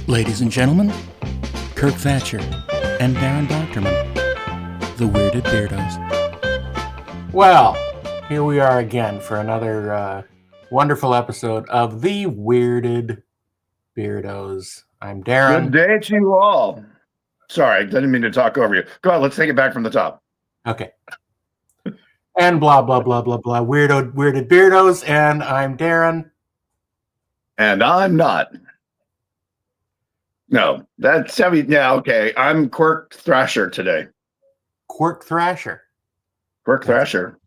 Ladies and gentlemen, Kirk Thatcher and Darren Doctorman, the Weirded Beardos. Well, here we are again for another wonderful episode of the Weirded Beardos. I'm Darren. Good day to you all. Sorry, I didn't mean to talk over you. Go ahead, let's take it back from the top. Okay. And blah, blah, blah, blah, blah. Weirded Beardos, and I'm Darren. And I'm not. No, that's heavy. Yeah, okay. I'm Quirk Thrasher today. Quirk Thrasher. Quirk Thrasher.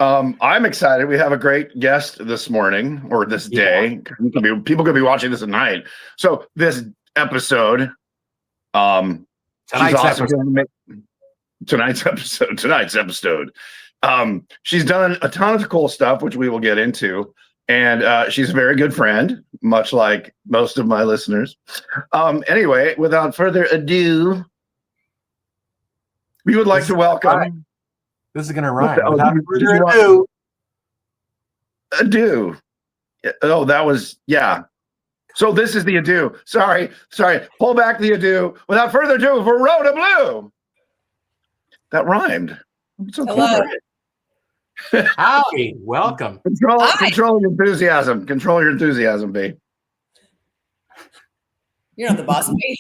I'm excited. We have a great guest this morning or this day. People could be watching this at night. So this episode, tonight's episode. She's done a ton of cool stuff, which we will get into. And she's a very good friend, much like most of my listeners. Anyway, without further ado, we would like to welcome. This is going to rhyme. Without further ado. Ado. Oh, that was, yeah. So this is the ado. Sorry. Pull back the ado. Without further ado, Verona Blue. That rhymed. So hello. Howdy. Welcome. Control your enthusiasm. Control your enthusiasm, B. You're not the boss of me.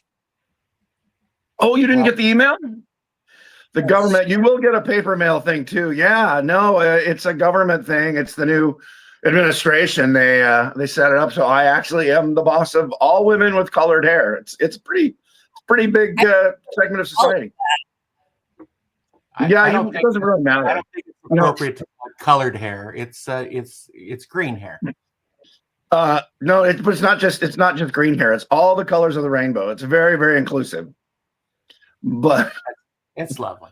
Oh, you didn't get the email? The government, you will get a paper mail thing too. Yeah, no, it's a government thing. It's the new administration. They set it up. So I actually am the boss of all women with colored hair. It's pretty big segment of society. It doesn't really matter. I don't think it's appropriate to call colored hair. It's green hair. No, but it's not just green hair. It's all the colors of the rainbow. It's very, very inclusive. But it's lovely.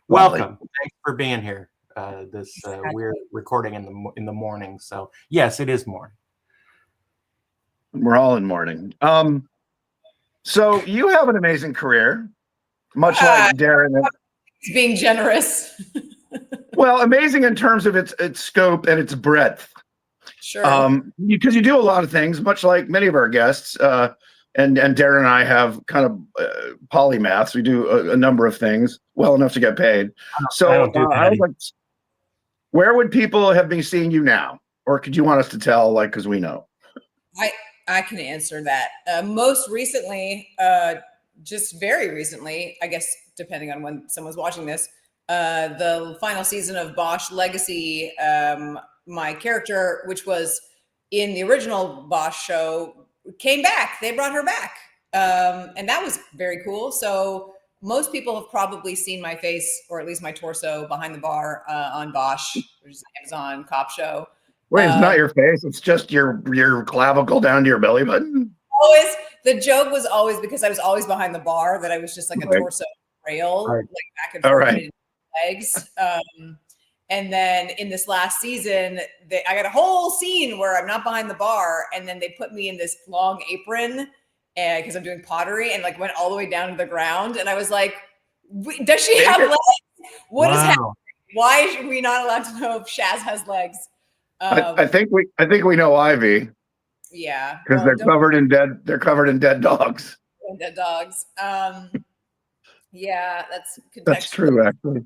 Welcome. Thanks for being here. We're recording in the morning, so yes, it is morning. We're all in morning. So you have an amazing career, much like Darren. Being generous. Well, amazing in terms of its scope and its breadth. Sure. Because you do a lot of things, much like many of our guests. And Darren and I have kind of polymaths. We do a number of things well enough to get paid. So I was like, where would people have been seeing you now? Or could you want us to tell, because we know? I can answer that. Most recently, just very recently, I guess, depending on when someone's watching this, the final season of Bosch Legacy, my character, which was in the original Bosch show, came back. They brought her back. And that was very cool. So most people have probably seen my face, or at least my torso, behind the bar on Bosch, which is an Amazon cop show. Wait, it's not your face. It's just your clavicle down to your belly button. Always. The joke was always, because I was always behind the bar, that I was just like a torso rail, like back and forth, legs. And then in this last season, I got a whole scene where I'm not behind the bar, and then they put me in this long apron, and because I'm doing pottery, and went all the way down to the ground. And I was like, "Does she have legs? What is happening? Why are we not allowed to know if Shaz has legs?" I think we know Ivy. Yeah, because they're covered in dead. They're covered in dead dogs. Dead dogs. Yeah, that's true. Actually,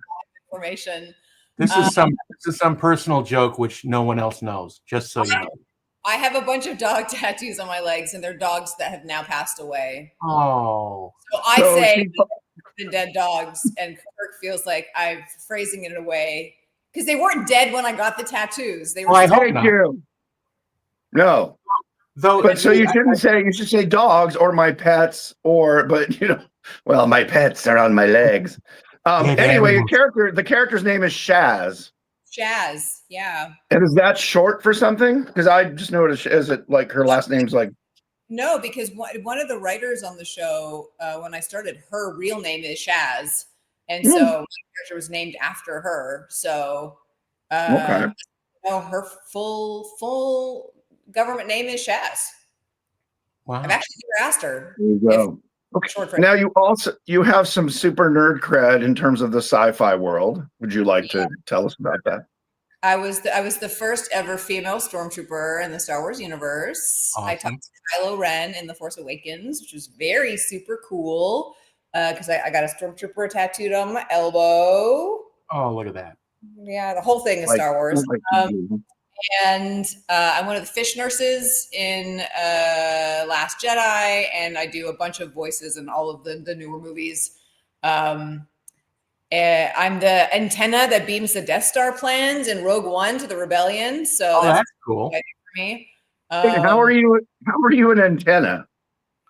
information. This is some personal joke which no one else knows. Just so you know, I have a bunch of dog tattoos on my legs, and they're dogs that have now passed away. Oh, so I say the dead dogs, and Kirk feels like I'm phrasing it in a way because they weren't dead when I got the tattoos. They were. I hope not. No. But so you shouldn't say. You should say dogs or my pets, well, my pets are on my legs. Anyway, the character's name is Shaz. Shaz, yeah. And is that short for something? Because I just noticed, is it her last name's like? No, because one of the writers on the show, when I started, her real name is Shaz, and so my character was named after her. So, okay. Her full government name is Shaz. Wow. I've actually never asked her. There you go. Okay. Now you have some super nerd cred in terms of the sci-fi world. Would you like to tell us about that? I was the first ever female stormtrooper in the Star Wars universe. Awesome. I talked to Kylo Ren in The Force Awakens, which was very super cool because I got a stormtrooper tattooed on my elbow. Oh, look at that. Yeah, the whole thing is Star Wars. And I'm one of the fish nurses in Last Jedi, and I do a bunch of voices in all of the newer movies. I'm the antenna that beams the Death Star plans in Rogue One to the Rebellion. So that's cool for me. How are you an antenna?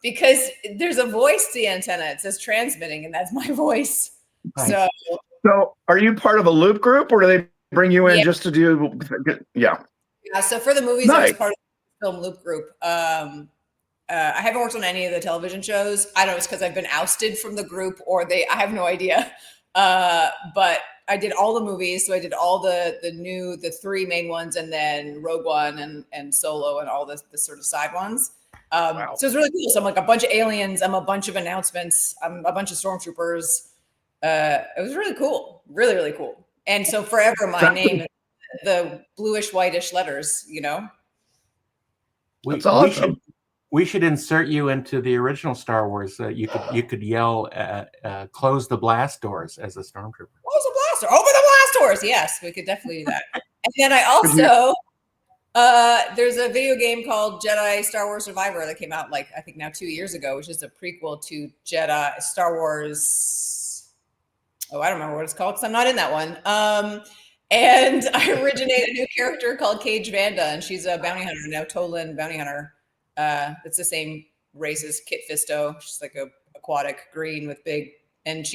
Because there's a voice to the antenna. It says transmitting, and that's my voice. Nice. So are you part of a loop group, or do they bring you in just to do? Yeah. So for the movies, I was part of the film loop group. I haven't worked on any of the television shows. I don't know, it's because I've been ousted from the group, or I have no idea. But I did all the movies. So I did all the three main ones, and then Rogue One and Solo and all the sort of side ones. Wow. So it's really cool. So I'm like a bunch of aliens. I'm a bunch of announcements. I'm a bunch of stormtroopers. It was really cool. Really, really cool. And so forever my name is the bluish whitish letters, That's awesome. We should insert you into the original Star Wars. You could yell close the blast doors as a stormtrooper. Close the blast door. Open the blast doors. Yes, we could definitely do that. And then I also there's a video game called Jedi Star Wars Survivor that came out I think now 2 years ago, which is a prequel to Jedi Star Wars. Oh, I don't remember what it's called because I'm not in that one. And I originated a new character called Cage Vanda, and she's a bounty hunter now, Tolan bounty hunter. It's the same race as Kit Fisto. She's like a aquatic green with big, and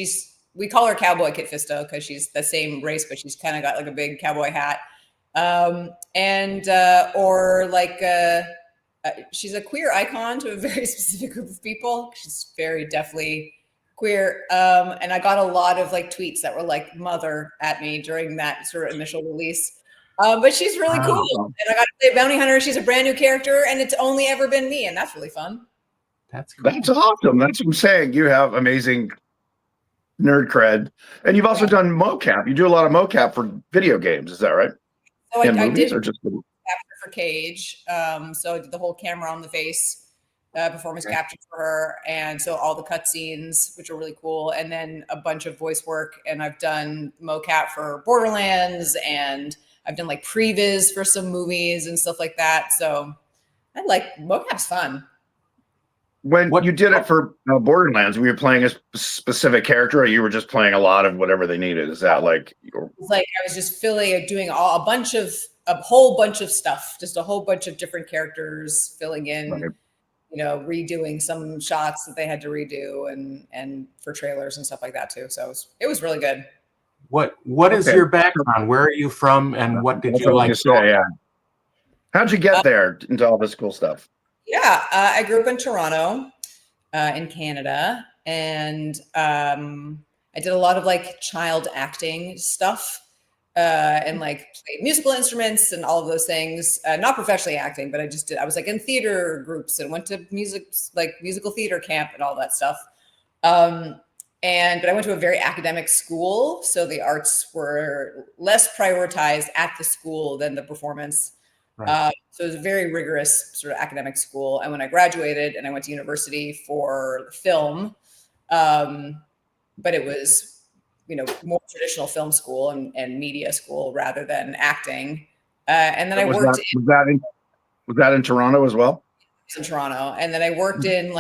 we call her Cowboy Kit Fisto because she's the same race, but she's kind of got like a big cowboy hat. She's a queer icon to a very specific group of people. She's very definitely queer. And I got a lot of tweets that were like mother at me during that sort of initial release. But she's really cool. And I got to play Bounty Hunter. She's a brand new character, and it's only ever been me, and that's really fun. That's cool. That's awesome. That's what I'm saying. You have amazing nerd cred. And you've also done mocap. You do a lot of mocap for video games. Is that right? So I did or just for Cage. So I did the whole camera on the face performance capture for her, and so all the cutscenes, which are really cool, and then a bunch of voice work. And I've done mocap for Borderlands, and I've done previs for some movies and stuff like that. So I mocap's fun. When you did it for Borderlands, were you playing a specific character, or you were just playing a lot of whatever they needed? Is that I was just doing a whole bunch of stuff, just a whole bunch of different characters, filling in. Right. Redoing some shots that they had to redo and for trailers and stuff like that too. So it was really good. What is your background? Where are you from, and what did you like? Yeah. How'd you get there into all this cool stuff? Yeah, I grew up in Toronto, in Canada, and I did a lot of child acting stuff. And played musical instruments and all of those things. Not professionally acting, but I was in theater groups and went to musical theater camp and all that stuff. But I went to a very academic school, so the arts were less prioritized at the school than the performance. Right. So it was a very rigorous sort of academic school. And when I graduated and I went to university for film, but it was more traditional film school and media school rather than acting. And then was that in Toronto as well? It was in Toronto. And then I worked in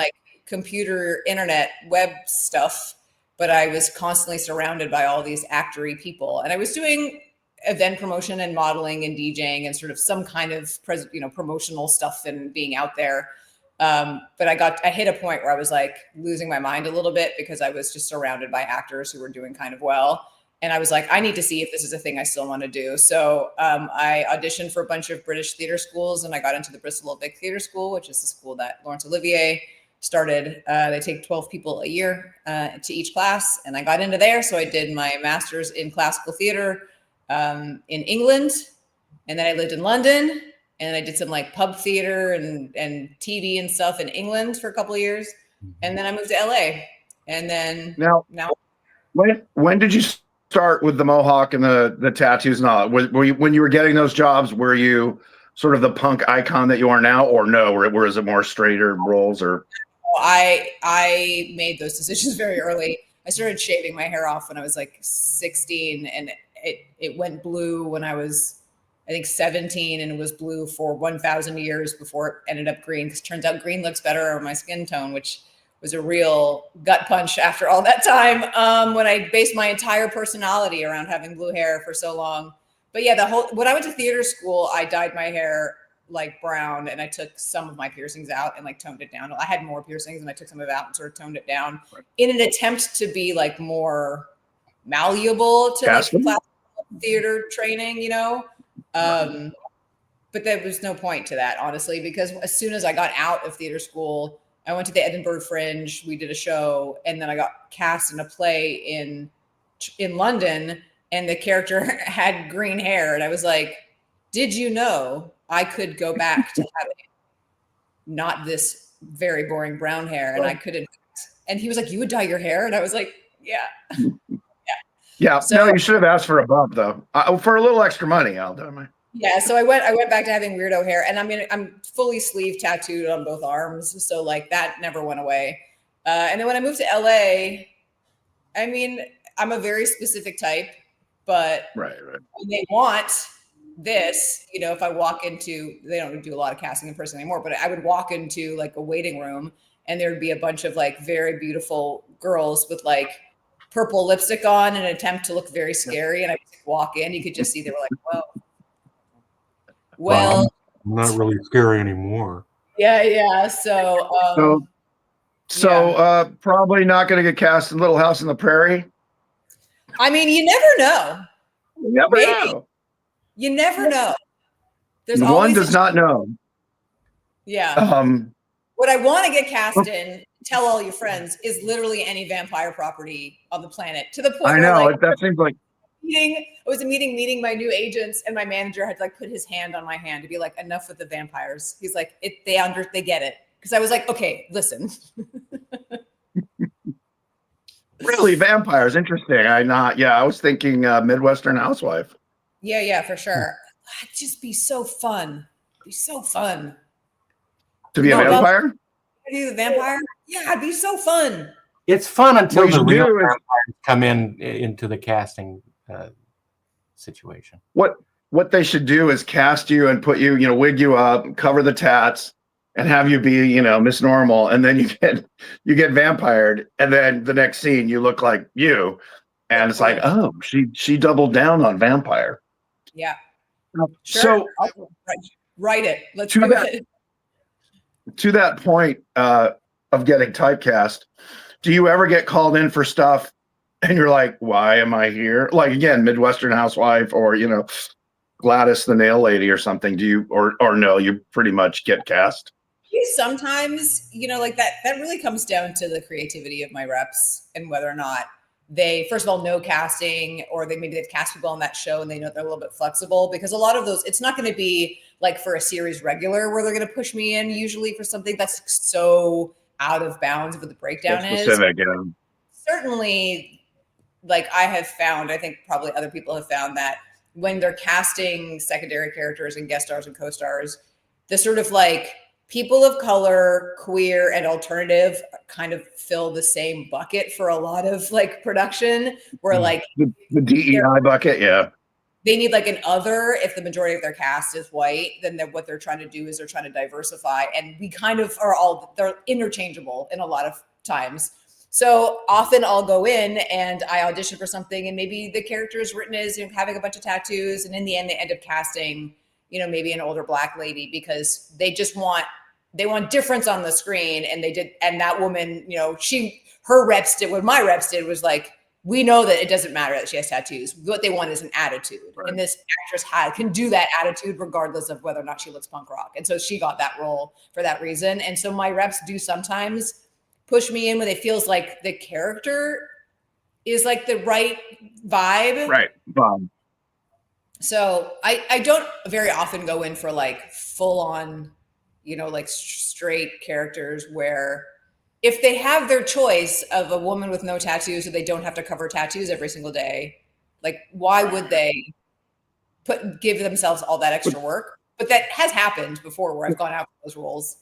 computer, internet, web stuff, but I was constantly surrounded by all these actory people. And I was doing event promotion and modeling and DJing and sort of some kind of promotional stuff and being out there. But I hit a point where I was losing my mind a little bit because I was just surrounded by actors who were doing kind of well. And I was I need to see if this is a thing I still want to do. So I auditioned for a bunch of British theater schools, and I got into the Bristol Vic Theater School, which is the school that Laurence Olivier started. They take 12 people a year to each class. And I got into there. So I did my master's in classical theater in England. And then I lived in London. And I did some pub theater and TV and stuff in England for a couple of years. And then I moved to LA. And then now when did you start with the mohawk and the tattoos and all? Were you, when you were getting those jobs, were you sort of the punk icon that you are now, or no? Or is it more straighter roles? Or I made those decisions very early. I started shaving my hair off when I was like 16, and it went blue when I was, I think, 17, and it was blue for 1,000 years before it ended up green. Because it turns out green looks better on my skin tone, which was a real gut punch after all that time, when I based my entire personality around having blue hair for so long. But yeah, when I went to theater school, I dyed my hair like brown, and I took some of my piercings out and like toned it down. I had more piercings and I took some of it out and sort of toned it down in an attempt to be like more malleable to like classical theater training, you know? But there was no point to that, honestly, because as soon as I got out of theater school, I went to the Edinburgh Fringe, we did a show, and then I got cast in a play in London, and the character had green hair. And I was like, did you know I could go back to having not this very boring brown hair? And I couldn't. And he was like, you would dye your hair? And I was like, yeah. Yeah. So, no, you should have asked for a bump, though. For a little extra money, I'll do it. Yeah, so I went back to having weirdo hair, and I mean, I'm fully sleeve tattooed on both arms, so like that never went away. And then when I moved to LA, I mean, I'm a very specific type, but right. When they want this, you know, if I walk into, they don't do a lot of casting in person anymore, but I would walk into like a waiting room, and there would be a bunch of like very beautiful girls with like purple lipstick on in an attempt to look very scary, and I would walk in, you could just see they were like, whoa. Well, I'm not really scary anymore. Yeah. So probably not going to get cast in Little House on the Prairie. I mean, you never know. You never know. You never know. There's one does not know. Yeah. What I want to get cast in, tell all your friends, is literally any vampire property on the planet. To the point I know, where, like, that seems like. It was a meeting my new agents, and my manager had like put his hand on my hand to be like, enough with the vampires. He's like, they get it. Because I was like, okay, listen. Really, vampires? Interesting. I was thinking Midwestern Housewife. Yeah, for sure. It'd just be so fun. It'd be so fun. To be a vampire? To be a vampire? Yeah, it'd be so fun. It's fun until the real vampires come into the casting situation. What they should do is cast you and put you, wig you up, cover the tats, and have you be, Miss Normal, and then you get vampired, and then the next scene you look like you, and it's like, oh, she doubled down on vampire. Yeah. Sure. So write it. Let's do it. To that point of getting typecast, do you ever get called in for stuff and you're like, why am I here? Like, again, Midwestern Housewife or, Gladys the Nail Lady or something. Do you, or no, you pretty much get cast? Sometimes, like that really comes down to the creativity of my reps and whether or not they, first of all, know casting, or maybe they've cast people on that show and they know they're a little bit flexible, because a lot of those, it's not going to be like for a series regular where they're going to push me in usually for something that's so out of bounds of what the breakdown is. Specific, yeah. Certainly, like I have found, I think probably other people have found that when they're casting secondary characters and guest stars and co-stars, the sort of like people of color, queer, and alternative kind of fill the same bucket for a lot of like production, where like the DEI bucket, yeah. They need like an other. If the majority of their cast is white, then what they're trying to do is they're trying to diversify, and we kind of they're interchangeable in a lot of times. So often I'll go in and I audition for something, and maybe the character is written as having a bunch of tattoos, and in the end they end up casting, maybe an older Black lady, because they want difference on the screen. And that woman, her reps did what my reps did was like, we know that it doesn't matter that she has tattoos. What they want is an attitude. Right. And this actress can do that attitude regardless of whether or not she looks punk rock. And so she got that role for that reason. And so my reps do sometimes push me in when it feels like the character is like the right vibe. Right. So I don't very often go in for like full on, like straight characters, where if they have their choice of a woman with no tattoos, so they don't have to cover tattoos every single day, Like, why would they give themselves all that extra work? But that has happened before where I've gone out for those roles.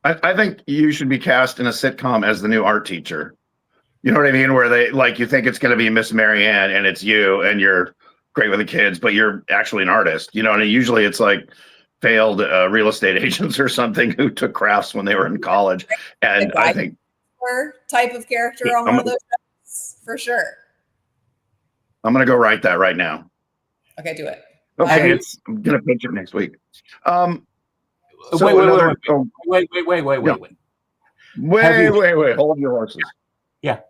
I think you should be cast in a sitcom as the new art teacher. You know what I mean? Where they like, you think it's going to be Miss Marianne and it's you and you're great with the kids, but you're actually an artist. You know, and usually it's like failed real estate agents or something who took crafts when they were in college. And I think type of character on one of those shows, for sure. I'm going to go write that right now. Okay, do it. Okay, I'm going to pitch it next week. Wait. Hold your horses. Yeah.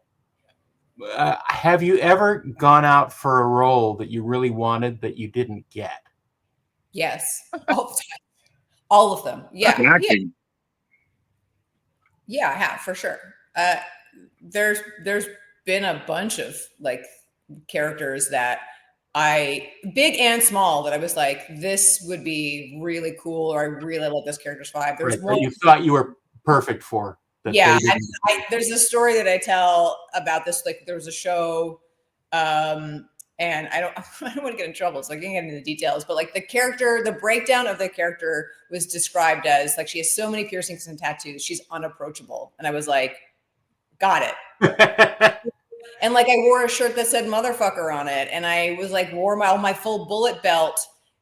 Have you ever gone out for a role that you really wanted that you didn't get? Yes, all the time. All of them. Yeah. Yeah, I have, for sure. There's been a bunch of like characters that big and small, that I was like, this would be really cool, or I really like this character's vibe. There's one that you thought you were perfect for. Yeah, there's a story that I tell about this. Like, there was a show, and I don't want to get in trouble, so I can't get into the details. But like the breakdown of the character was described as like, she has so many piercings and tattoos, she's unapproachable. And I was like, got it. And like, I wore a shirt that said motherfucker on it, and I was like, wore my full bullet belt,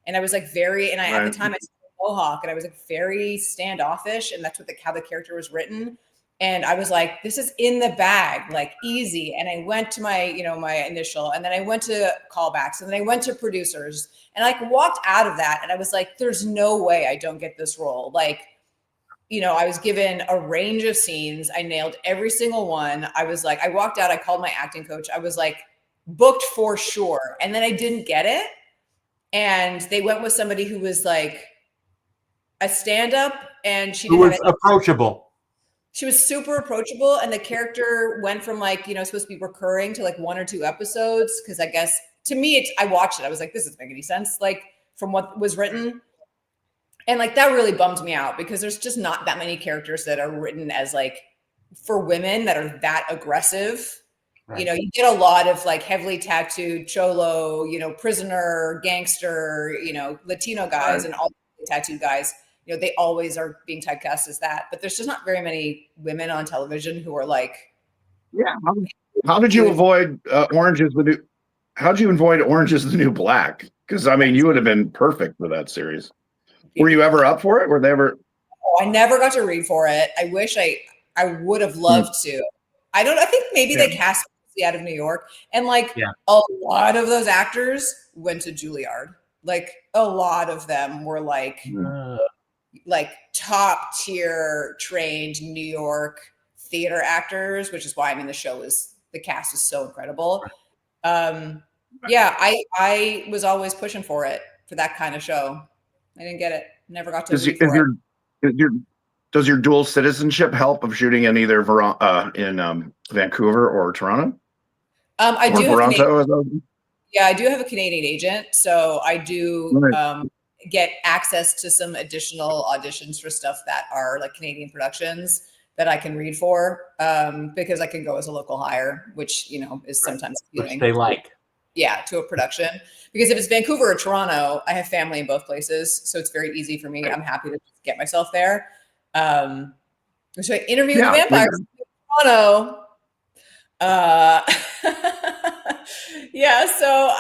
and I was like at the time I was Mohawk, and I was like very standoffish, and that's how the character was written. And I was like, this is in the bag, like easy. And I went to my initial, and then I went to callbacks, and then I went to producers, and I walked out of that, and I was like, there's no way I don't get this role. Like, I was given a range of scenes. I nailed every single one. I was like, I walked out, I called my acting coach. I was like, booked for sure. And then I didn't get it. And they went with somebody who was like a stand-up, and she was approachable. She was super approachable, and the character went from like, supposed to be recurring to like 1 or 2 episodes. Cause I guess to me, I watched it. I was like, this doesn't make any sense. Like, from what was written. And like, that really bummed me out, because there's just not that many characters that are written as like for women that are that aggressive. Right. You get a lot of like heavily tattooed cholo, prisoner, gangster, Latino guys, and all the tattooed guys. They always are being typecast as that, but there's just not very many women on television who are like. Yeah. How did you avoid Orange is the New? How did you avoid Orange is the New Black? Because I mean, you would have been perfect for that series. Were you ever up for it? Were they ever? Oh, I never got to read for it. I wish I would have loved to. I think maybe they cast me out of New York, and like a lot of those actors went to Juilliard. Like, a lot of them were like. Like top tier trained New York theater actors, which is why the cast is so incredible. I was always pushing for that kind of show. I didn't get it. Never got to. Does your dual citizenship help of shooting in either Vancouver or Toronto? I do have a Canadian agent, so I do get access to some additional auditions for stuff that are like Canadian productions that I can read for, because I can go as a local hire, which is sometimes appealing. Which they like. Yeah, to a production. Because if it's Vancouver or Toronto, I have family in both places, so it's very easy for me. I'm happy to just get myself there. So I interviewed the vampires in Toronto. So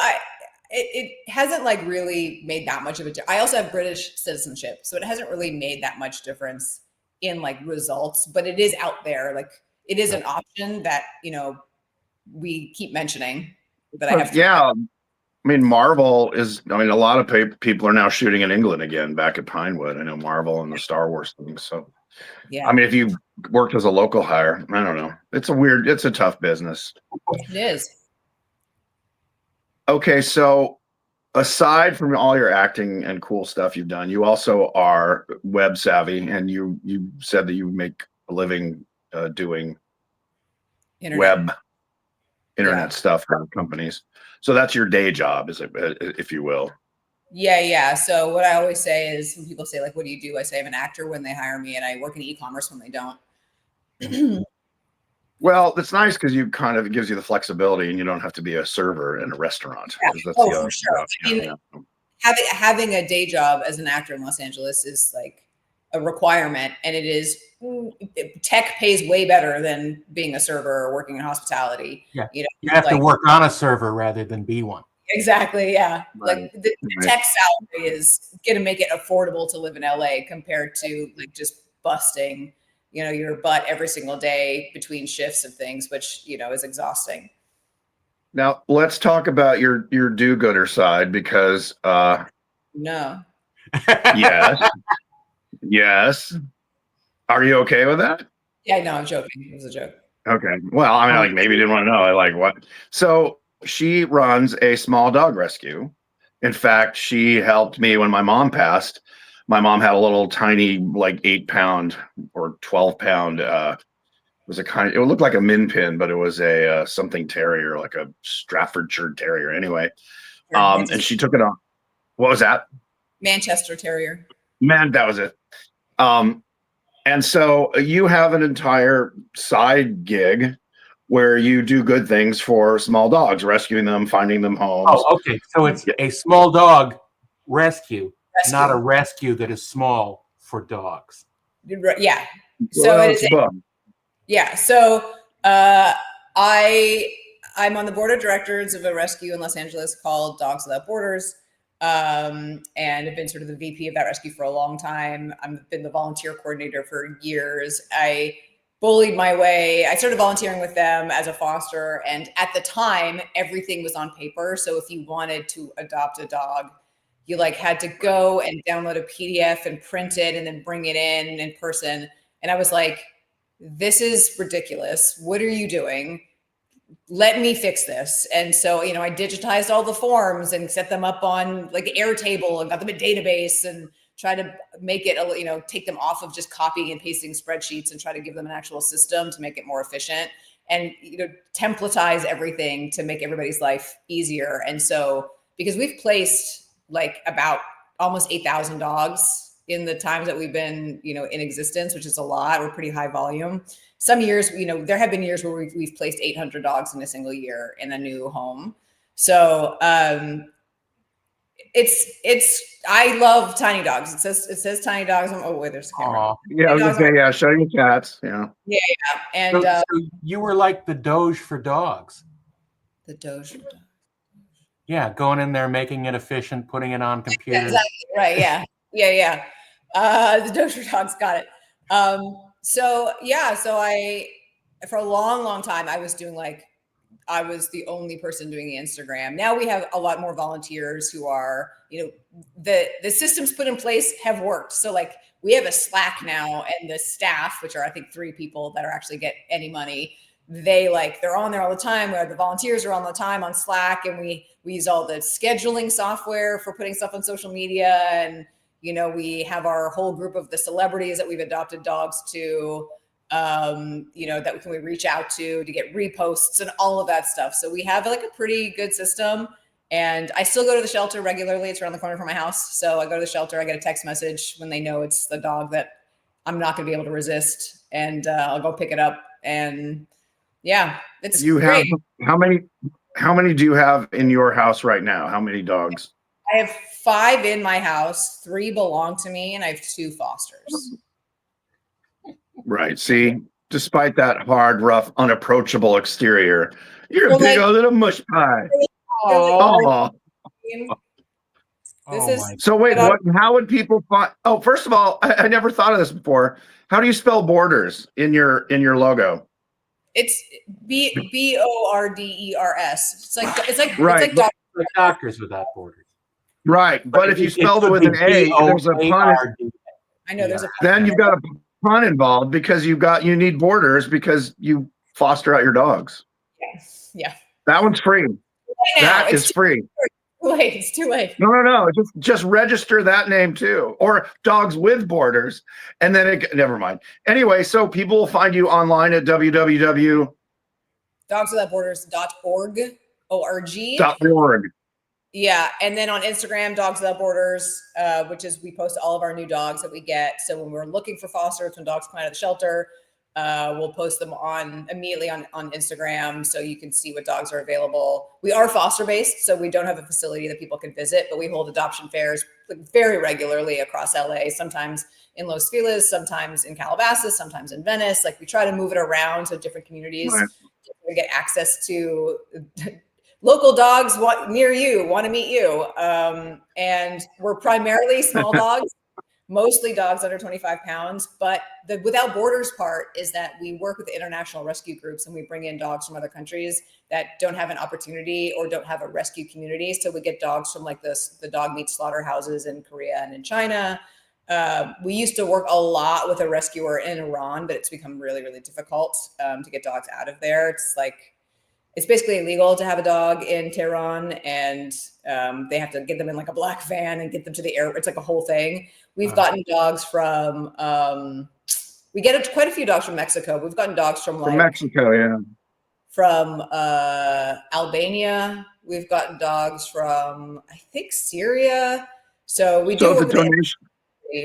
it hasn't like really made that much of a difference. I also have British citizenship, so it hasn't really made that much difference in like results, but it is out there. Like, it is an option that, we keep mentioning that I have to. Yeah. I mean, Marvel a lot of people are now shooting in England again, back at Pinewood. I know Marvel and the Star Wars thing. So, yeah. I mean, if you worked as a local hire, I don't know. It's a tough business. It is. Okay, so aside from all your acting and cool stuff you've done, you also are web savvy, and you said that you make a living doing internet stuff for companies. So that's your day job, if you will. Yeah. So what I always say is, when people say like, what do you do? I say I'm an actor when they hire me, and I work in e-commerce when they don't. Well, it's nice because you kind of, it gives you the flexibility, and you don't have to be a server in a restaurant. Yeah. 'Cause that's Oh, the for other sure. stuff. I mean, having a day job as an actor in Los Angeles is like a requirement, and it is tech pays way better than being a server or working in hospitality. Yeah. You know, You have to like work on a server rather than be one. exactly, yeah. Right. Like the Right. tech salary is going to make it affordable to live in LA compared to like just busting, you know, your butt every single day between shifts and things, which, you know, is exhausting. Now let's talk about your do-gooder side because No. yes, yes. Are you okay with that? Yeah, no, I'm joking. It was a joke. Okay. Well, I mean, like maybe you didn't want to know. I like what. So she runs a small dog rescue. In fact, she helped me when my mom passed. My mom had a little tiny, like 8 pound or 12 pound. It was a kind. It looked like a min pin, but it was a something terrier, like a Staffordshire Terrier. Anyway, and she took it on. What was that? Manchester Terrier. Man, that was it. Um, and so you have an entire side gig where you do good things for small dogs, rescuing them, finding them homes. Oh, okay. So it's a small dog rescue, not a rescue that is small for dogs. Yeah. So it is. Yeah. So I'm on the board of directors of a rescue in Los Angeles called Dogs Without Borders. And I've been sort of the VP of that rescue for a long time. I've been the volunteer coordinator for years. I bullied my way. I started volunteering with them as a foster. And at the time, everything was on paper. So if you wanted to adopt a dog, you like had to go and download a PDF and print it and then bring it in person. And I was like, this is ridiculous. What are you doing? Let me fix this. And so, you know, I digitized all the forms and set them up on like Airtable and got them a database and try to make it, you know, take them off of just copying and pasting spreadsheets and try to give them an actual system to make it more efficient and, you know, templatize everything to make everybody's life easier. And so, because we've placed like about almost 8,000 dogs in the times that we've been, you know, in existence, which is a lot. We're pretty high volume. Some years, you know, there have been years where we've placed 800 dogs in a single year in a new home. So I love tiny dogs. It says tiny dogs. Oh wait, there's a camera. Yeah, I was gonna say, yeah, show your cats. Yeah. Yeah. And so you were like the Doge for dogs. The Doge for dogs. Yeah, going in there, making it efficient, putting it on computers. Exactly right. Yeah. The Doge for dogs, got it. So I, for a long time, I was the only person doing the Instagram. Now we have a lot more volunteers who are, you know, the systems put in place have worked. So like we have a Slack now, and the staff, which are I think 3 people that are actually get any money, they're on there all the time, where the volunteers are on the time on Slack, and we use all the scheduling software for putting stuff on social media. And, you know, we have our whole group of the celebrities that we've adopted dogs to, you know, that we reach out to get reposts and all of that stuff. So we have like a pretty good system. And I still go to the shelter regularly. It's around the corner from my house. So I go to the shelter, I get a text message when they know it's the dog that I'm not going to be able to resist. And I'll go pick it up. And yeah, it's great. How many do you have in your house right now? How many dogs? I have 5 in my house, 3 belong to me, and I have 2 fosters. Right. See, despite that hard, rough, unapproachable exterior, you're a big old little mush pie. Oh. So wait, how would people find? Oh, first of all, I never thought of this before. How do you spell borders in your logo? It's BORDERS. It's like right. It's like Doctors Without Borders. Right, but if you spelled it with an A, there's a pun. I know there's a pun. Then you've got a pun involved because you need borders because you foster out your dogs. Yeah. That one's free. That is free. It's too late. No. Just register that name too, or Dogs with Borders, and then never mind. Anyway, so people will find you online at www.dogswithoutborders.org. .org. Yeah, and then on Instagram, Dogs Without Borders, which is we post all of our new dogs that we get. So when we're looking for fosters, when dogs come out of the shelter, We'll post them immediately on Instagram so you can see what dogs are available. We are foster based, so we don't have a facility that people can visit, but we hold adoption fairs very regularly across LA, sometimes in Los Feliz, sometimes in Calabasas, sometimes in Venice. Like we try to move it around so different communities get access to local dogs near you, want to meet you. And we're primarily small dogs. Mostly dogs under 25 pounds, but the without borders part is that we work with international rescue groups and we bring in dogs from other countries that don't have an opportunity or don't have a rescue community. So we get dogs from like the dog meat slaughterhouses in Korea and in China. We used to work a lot with a rescuer in Iran, but it's become really, really difficult to get dogs out of there. It's basically illegal to have a dog in Tehran, and they have to get them in like a black van and get them to the airport. It's like a whole thing. We've gotten dogs from, we get quite a few dogs from Mexico. We've gotten dogs from Mexico, yeah. From Albania. We've gotten dogs from, I think, Syria. So we do work with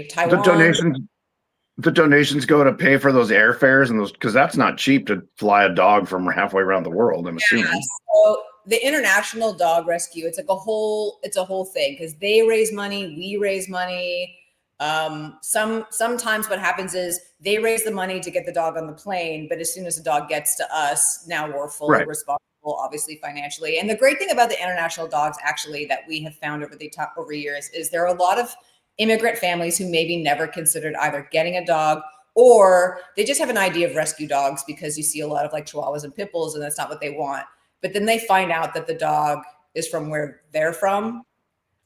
Taiwan. The donations go to pay for those airfares and those, because that's not cheap to fly a dog from halfway around the world, I'm assuming. So the international dog rescue, it's a whole thing because they raise money, we raise money. Sometimes what happens is they raise the money to get the dog on the plane, but as soon as the dog gets to us, now we're fully responsible, obviously financially. And the great thing about the international dogs, actually, that we have found over years is there are a lot of immigrant families who maybe never considered either getting a dog or they just have an idea of rescue dogs because you see a lot of like Chihuahuas and pit bulls and that's not what they want. But then they find out that the dog is from where they're from.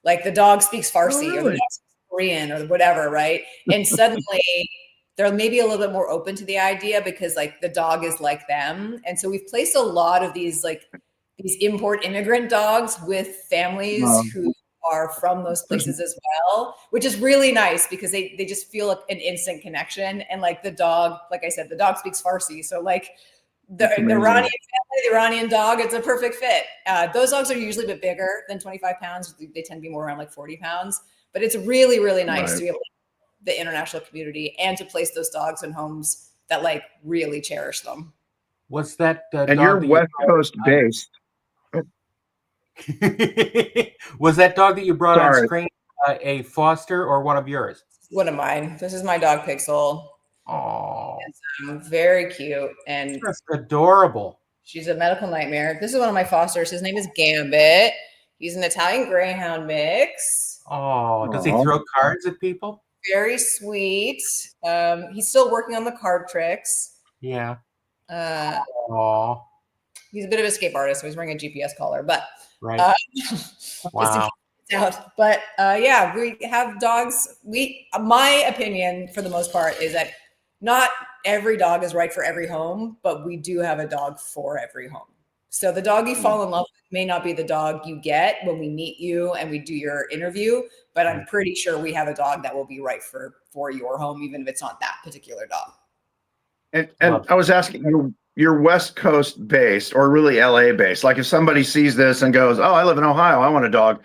Like the dog speaks Farsi or the dog speaks Korean or whatever, right? And suddenly they're maybe a little bit more open to the idea because like the dog is like them. And so we've placed a lot of these import immigrant dogs with families who are from those places as well, which is really nice because they just feel an instant connection. And like the dog, like I said, the dog speaks Farsi. So like the Iranian family, the Iranian dog, it's a perfect fit. Those dogs are usually a bit bigger than 25 pounds. They tend to be more around like 40 pounds, but it's really, really nice to be able to the international community and to place those dogs in homes that like really cherish them. What's that? And you're West Coast based. Was that dog that you brought on screen a foster or one of yours? One of mine. This is my dog Pixel. Oh, very cute and just adorable. She's a medical nightmare. This is one of my fosters. His name is Gambit. He's an Italian Greyhound mix. Oh, does he throw cards at people? Very sweet. He's still working on the card tricks. Yeah. He's a bit of an escape artist, so he's wearing a GPS collar, but wow. But yeah, we have dogs. My opinion for the most part is that not every dog is right for every home, but we do have a dog for every home. So the dog you fall in love with may not be the dog you get when we meet you and we do your interview, but I'm pretty sure we have a dog that will be right for your home, even if it's not that particular dog. And I was asking, you're West Coast based or really LA based? Like if somebody sees this and goes, oh, I live in Ohio, I want a dog.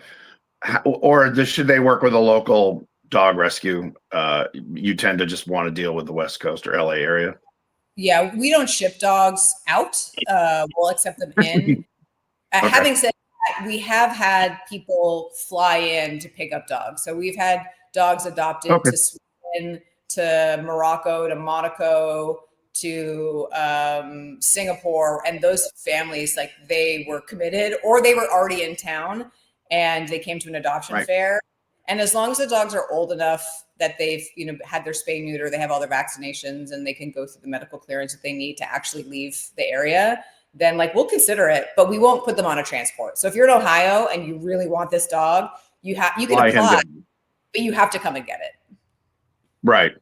Or should they work with a local dog rescue? You tend to just want to deal with the West Coast or LA area. Yeah, we don't ship dogs out. We'll accept them in. Having said that, we have had people fly in to pick up dogs. So we've had dogs adopted to Sweden, to Morocco, to Monaco, to Singapore, and those families, like they were committed or they were already in town and they came to an adoption fair. And as long as the dogs are old enough that they've, had their spay neuter, they have all their vaccinations and they can go through the medical clearance that they need to actually leave the area, then like we'll consider it, but we won't put them on a transport. So if you're in Ohio and you really want this dog, you can apply, but you have to come and get it. Right.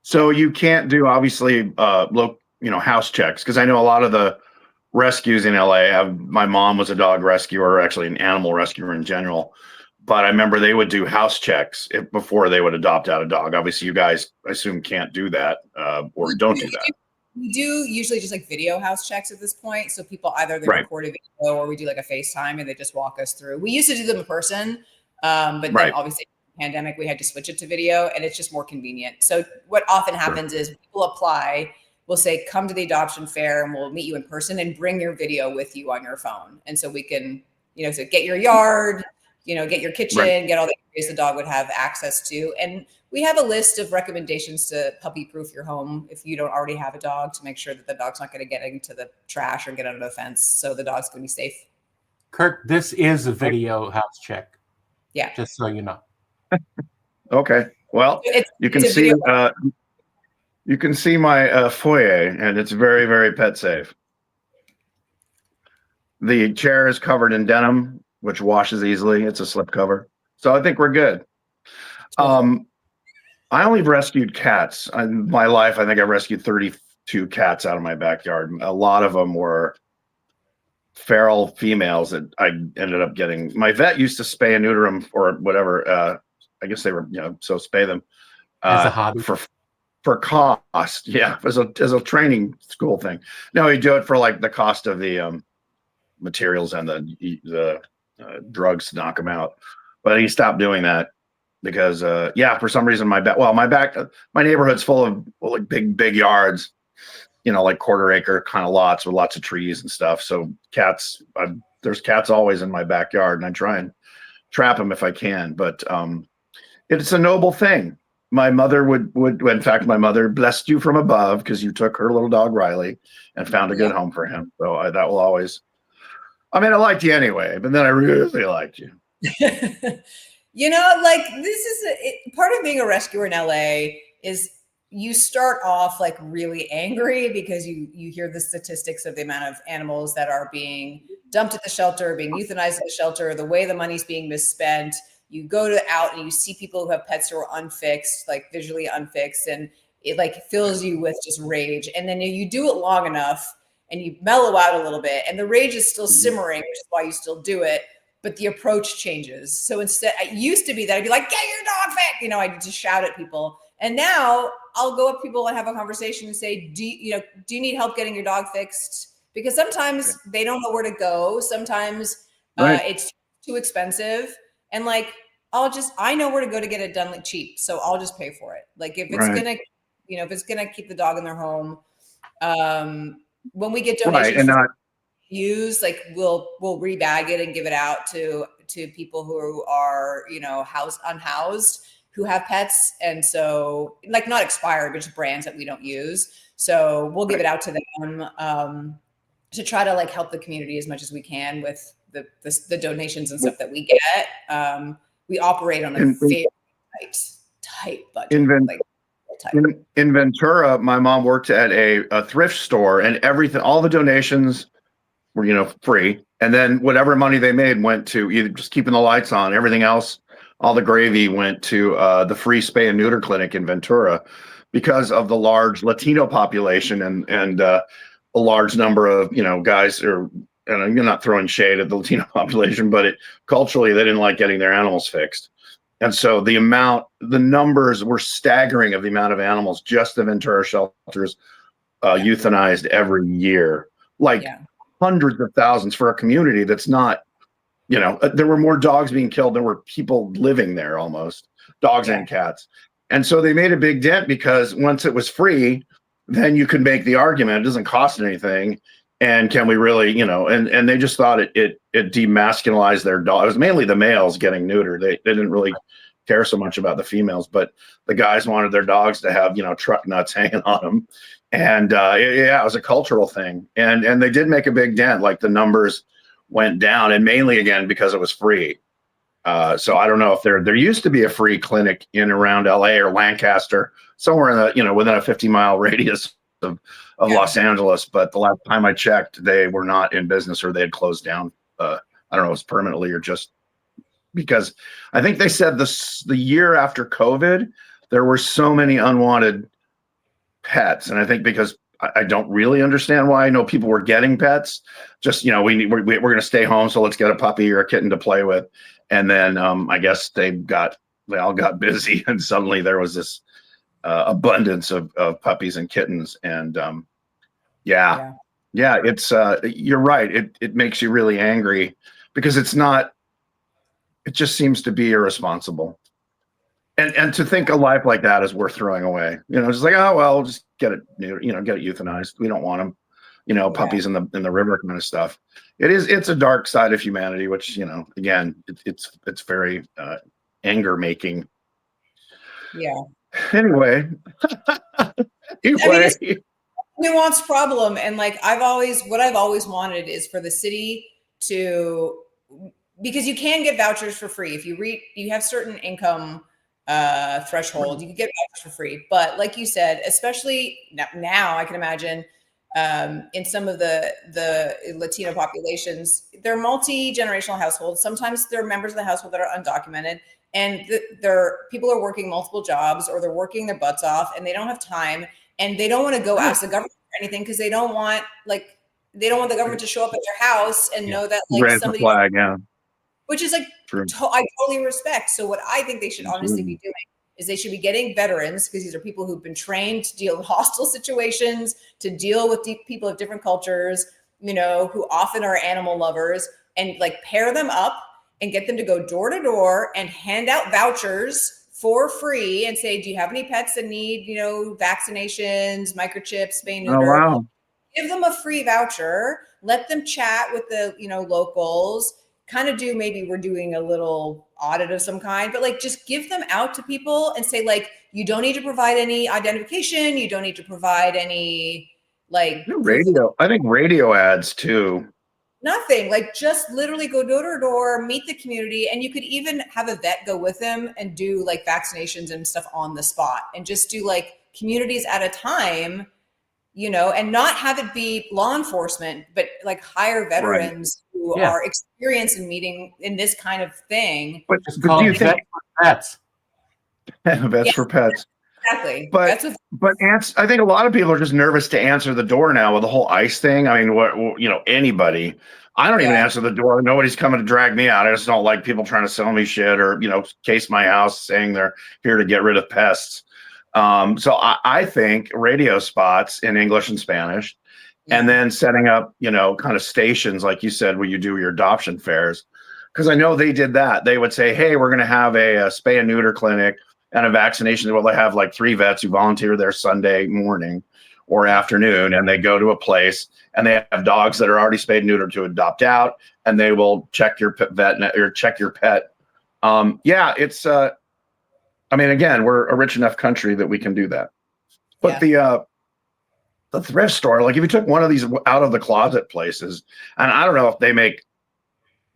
So you can't do obviously house checks, because I know a lot of the rescues in LA my mom was a dog rescuer, actually an animal rescuer in general. But I remember they would do house checks before they would adopt out a dog. Obviously, you guys, I assume, can't do that or don't do that. We do usually just like video house checks at this point. So people either they record a video or we do like a FaceTime and they just walk us through. We used to do them in person, but then obviously pandemic, we had to switch it to video and it's just more convenient. So what often happens is people apply, we'll say, come to the adoption fair and we'll meet you in person and bring your video with you on your phone. And so we can, so get your yard, get your kitchen, get all the areas the dog would have access to. And we have a list of recommendations to puppy proof your home if you don't already have a dog, to make sure that the dog's not going to get into the trash or get under the fence. So the dog's going to be safe. Kirk, this is a video house check. Yeah. Just so you know. Okay. Well, you can see my foyer, and it's very, very pet safe. The chair is covered in denim, which washes easily. It's a slip cover. So I think we're good. I only rescued cats. In my life, I think I rescued 32 cats out of my backyard. A lot of them were feral females that I ended up getting. My vet used to spay and neuter them or whatever. I guess they were, so spay them as a hobby for cost. Yeah, as a training school thing. No, he'd do it for like the cost of the materials and the drugs to knock them out. But he stopped doing that because, for some reason my neighborhood's full of like big yards, like quarter acre kind of lots with lots of trees and stuff. So cats, there's cats always in my backyard, and I try and trap them if I can. But it's a noble thing. My mother would, in fact, my mother blessed you from above because you took her little dog Riley and found a good home for him. So that will always. I mean, I liked you anyway, but then I really liked you. This is part of being a rescuer in LA is you start off like really angry because you hear the statistics of the amount of animals that are being dumped at the shelter, being euthanized at the shelter, the way the money's being misspent. You go out and you see people who have pets who are unfixed, like visually unfixed, and it like fills you with just rage. And then you do it long enough and you mellow out a little bit, and the rage is still simmering, which is why you still do it, but the approach changes. So instead, it used to be that I'd be like, get your dog fixed, I'd just shout at people. And now I'll go up to people and have a conversation and say, do you need help getting your dog fixed? Because sometimes they don't know where to go. Sometimes it's too expensive. And like, I know where to go to get it done like cheap. So I'll just pay for it. Like if it's gonna keep the dog in their home, when we get donations, we'll rebag it and give it out to people who are, unhoused, who have pets. And so like not expired, but just brands that we don't use. So we'll give it out to them to try to like help the community as much as we can with the donations and stuff that we get. We operate on a very tight budget. In Ventura, my mom worked at a thrift store, and all the donations were, free. And then whatever money they made went to either just keeping the lights on. Everything else, all the gravy went to the free spay and neuter clinic in Ventura because of the large Latino population and a large number of, guys and you're not throwing shade at the Latino population, but culturally, they didn't like getting their animals fixed. And so the numbers were staggering of the amount of animals just the Ventura shelters euthanized every year, hundreds of thousands for a community that's not, there were more dogs being killed than were people living there, almost dogs and cats. And so they made a big dent because once it was free, then you could make the argument, it doesn't cost anything. And can we really, and they just thought it demasculinized their dog. It was mainly the males getting neutered. They didn't really care so much about the females, but the guys wanted their dogs to have, truck nuts hanging on them. And it was a cultural thing. And they did make a big dent. Like the numbers went down, and mainly again because it was free. So I don't know if there used to be a free clinic in around LA or Lancaster, somewhere in the, within a 50-mile radius of Los Angeles, but the last time I checked, they were not in business, or they had closed down. I don't know if it was permanently or just because I think they said the year after COVID, there were so many unwanted pets. And I think because I don't really understand why. I know people were getting pets, just, we're going to stay home, so let's get a puppy or a kitten to play with. And then I guess they all got busy, and suddenly there was this abundance of puppies and kittens. And it's you're right. It makes you really angry because it just seems to be irresponsible. And to think a life like that is worth throwing away. Just like, oh well, just get it, get it euthanized. We don't want them. Puppies in the river kind of stuff. It's a dark side of humanity, which again, it's very anger making. Yeah. Anyway. It's a nuanced problem, and like what I've always wanted is for the city to, because you can get vouchers for free if you have certain income threshold, you can get vouchers for free. But like you said, especially now I can imagine in some of the Latino populations, they're multi-generational households. Sometimes they're members of the household that are undocumented, and people are working multiple jobs, or they're working their butts off, and they don't have time, and they don't want to go ask the government for anything because they don't want the government to show up at their house and know that raise somebody, the flag, which is I totally respect. So what I think they should honestly be doing is they should be getting veterans, because these are people who've been trained to deal with hostile situations, to deal with people of different cultures, who often are animal lovers, and pair them up and get them to go door to door and hand out vouchers for free and say, do you have any pets that need, vaccinations, microchips, spay, neuter? Oh, wow. Give them a free voucher, let them chat with the, locals, kind of do, maybe we're doing a little audit of some kind, but just give them out to people and say, you don't need to provide any identification. You don't need to provide any radio. I think radio ads too. Nothing, just literally go door to door, meet the community. And you could even have a vet go with them and do vaccinations and stuff on the spot, and just do communities at a time, and not have it be law enforcement, but hire veterans who are experienced in meeting in this kind of thing. But do you think vets? Vets for pets. Exactly. But I think a lot of people are just nervous to answer the door now with the whole ICE thing. I mean, anybody. I don't even answer the door. Nobody's coming to drag me out. I just don't like people trying to sell me shit or, case my house saying they're here to get rid of pests. So I think radio spots in English and Spanish, and then setting up, kind of stations, like you said, where you do your adoption fairs. Because I know they did that. They would say, hey, we're going to have a spay and neuter clinic and a vaccination. Well, they have 3 vets who volunteer there Sunday morning or afternoon, and they go to a place and they have dogs that are already spayed and neutered to adopt out, and they will check your vet or check your pet. It's I mean, again, we're a rich enough country that we can do that. But the thrift store, if you took one of these out of the closet places, and I don't know if they make,